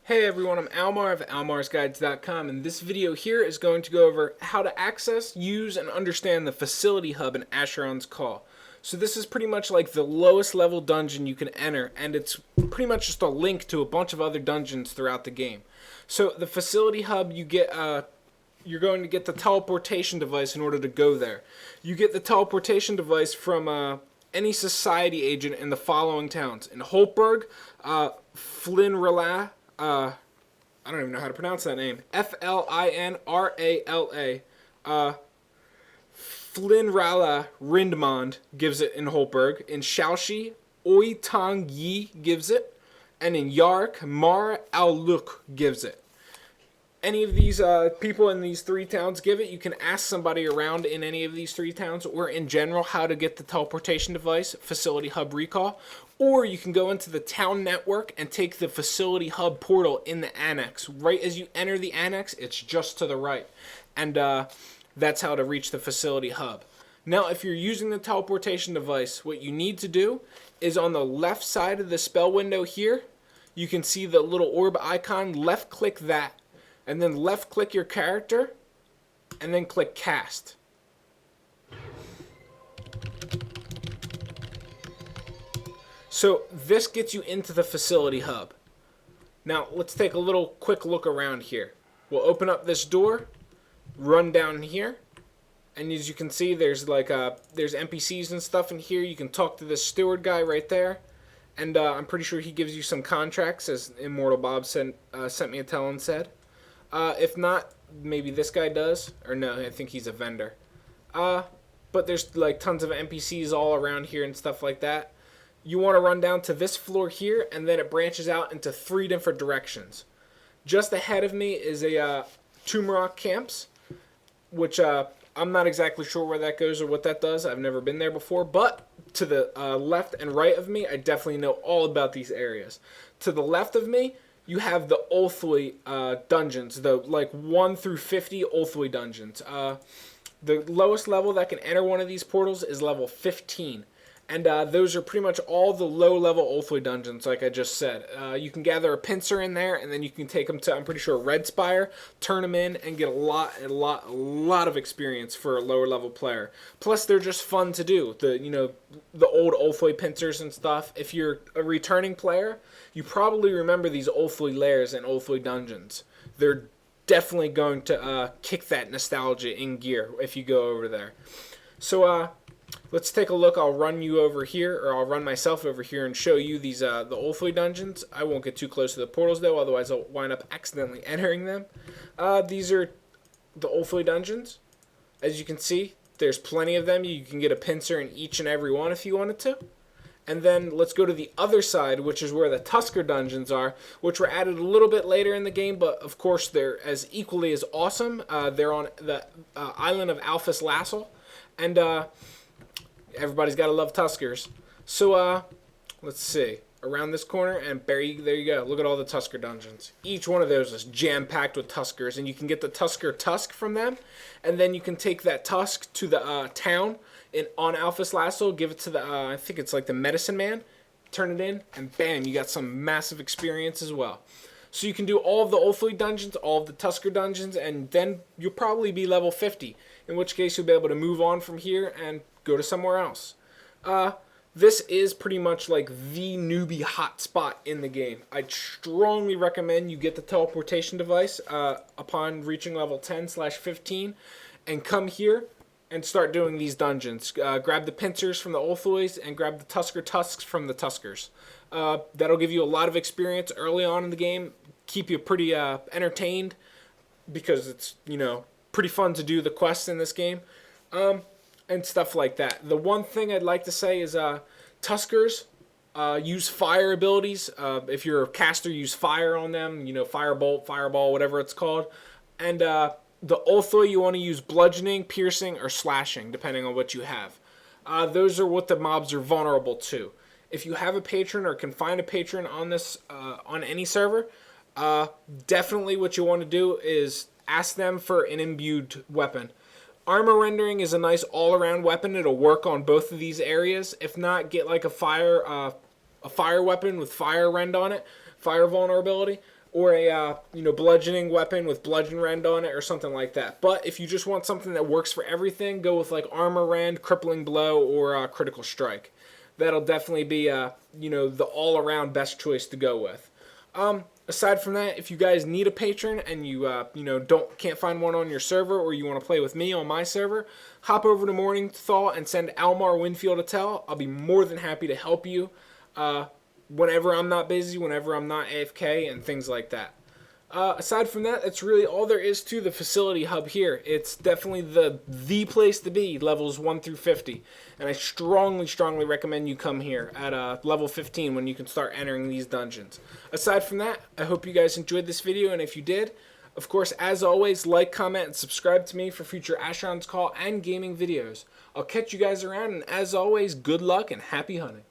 Hey everyone, I'm Almar of almarsguides.com, and this video here is going to go over how to access, use, and understand the facility hub in Asheron's Call. So this is pretty much like the lowest level dungeon you can enter, and it's pretty much just a link to a bunch of other dungeons throughout the game. So the facility hub, you're going to get the teleportation device in order to go there. You get the teleportation device from any society agent in the following towns: in Holtberg, Flinrala, I don't even know how to pronounce that name. Flinrala. Flinrala Rindmond gives it in Holtberg. In Shaoxi, Oitang Yi gives it. And in Yark, Mar Al-Luk gives it. Any of these people in these three towns give it. You can ask somebody around in any of these three towns, or in general, how to get the teleportation device, Facility Hub Recall. Or you can go into the town network and take the Facility Hub portal in the annex. Right as you enter the annex, it's just to the right. And that's how to reach the Facility Hub. Now, if you're using the teleportation device, what you need to do is on the left side of the spell window here, you can see the little orb icon. Left click that. And then left click your character, and then click cast. So this gets you into the facility hub. Now let's take a little quick look around here. We'll open up this door, run down here, and as you can see, there's there's NPCs and stuff in here. You can talk to this steward guy right there, and I'm pretty sure he gives you some contracts, as Immortal Bob sent me a tell and said. If not, maybe this guy does. Or no, I think he's a vendor. But there's like tons of NPCs all around here and stuff like that. You want to run down to this floor here, and then it branches out into three different directions. Just ahead of me is a Tumrock Camps, which I'm not exactly sure where that goes or what that does. I've never been there before. But to the left and right of me, I definitely know all about these areas. To the left of me, you have the Ulthwey dungeons, the like 1 through 50 Ulthwey dungeons. The lowest level that can enter one of these portals is level 15. And those are pretty much all the low-level Ulthwey dungeons, like I just said. You can gather a pincer in there, and then you can take them to, I'm pretty sure, Red Spire, turn them in, and get a lot of experience for a lower-level player. Plus, they're just fun to do. The old Ulthwey pincers and stuff. If you're a returning player, you probably remember these Ulthwey lairs and Ulthwey dungeons. They're definitely going to kick that nostalgia in gear if you go over there. So, let's take a look. I'll run you over here, or I'll run myself over here and show you these the Ulthwey dungeons. I won't get too close to the portals, though, otherwise I'll wind up accidentally entering them. These are the Ulthwey dungeons. As you can see, there's plenty of them. You can get a pincer in each and every one if you wanted to. And then let's go to the other side, which is where the Tusker dungeons are, which were added a little bit later in the game, but of course they're as equally as awesome. They're on the island of Alphys Lassel, and everybody's got to love Tuskers. So, let's see. Around this corner, and there you go. Look at all the Tusker dungeons. Each one of those is jam-packed with Tuskers, and you can get the Tusker Tusk from them, and then you can take that Tusk to the town on Alphys Lassel, give it to the, I think it's like the Medicine Man, turn it in, and bam, you got some massive experience as well. So you can do all of the Ulthwey dungeons, all of the Tusker dungeons, and then you'll probably be level 50, in which case you'll be able to move on from here and go to somewhere else. This is pretty much like the newbie hotspot in the game. I'd strongly recommend you get the teleportation device upon reaching level 10/15 and come here and start doing these dungeons. Grab the pincers from the Ulthweys and grab the Tusker Tusks from the Tuskers. That'll give you a lot of experience early on in the game, keep you pretty entertained, because it's, pretty fun to do the quests in this game. And stuff like that. The one thing I'd like to say is Tuskers use fire abilities. If you're a caster, use fire on them. Firebolt, fireball, whatever it's called. And the Ulthwey, you want to use bludgeoning, piercing, or slashing, depending on what you have. Those are what the mobs are vulnerable to. If you have a patron or can find a patron on this on any server, definitely what you want to do is ask them for an imbued weapon. Armor rendering is a nice all-around weapon. It'll work on both of these areas. If not, get like a fire weapon with fire rend on it. fire vulnerability, or a bludgeoning weapon with bludgeon rend on it or something like that. But if you just want something that works for everything, go with like armor rend, crippling blow, or critical strike. That'll definitely be the all-around best choice to go with. Aside from that, if you guys need a patron and you can't find one on your server, or you want to play with me on my server, hop over to Morningthal and send Almar Winfield a tell. I'll be more than happy to help you whenever I'm not busy, whenever I'm not AFK, and things like that. Aside from that, that's really all there is to the facility hub here. It's definitely the place to be, levels 1 through 50. And I strongly recommend you come here at level 15 when you can start entering these dungeons. Aside from that, I hope you guys enjoyed this video, and if you did, of course, as always, like, comment, and subscribe to me for future Asheron's Call and gaming videos. I'll catch you guys around, and as always, good luck and happy hunting.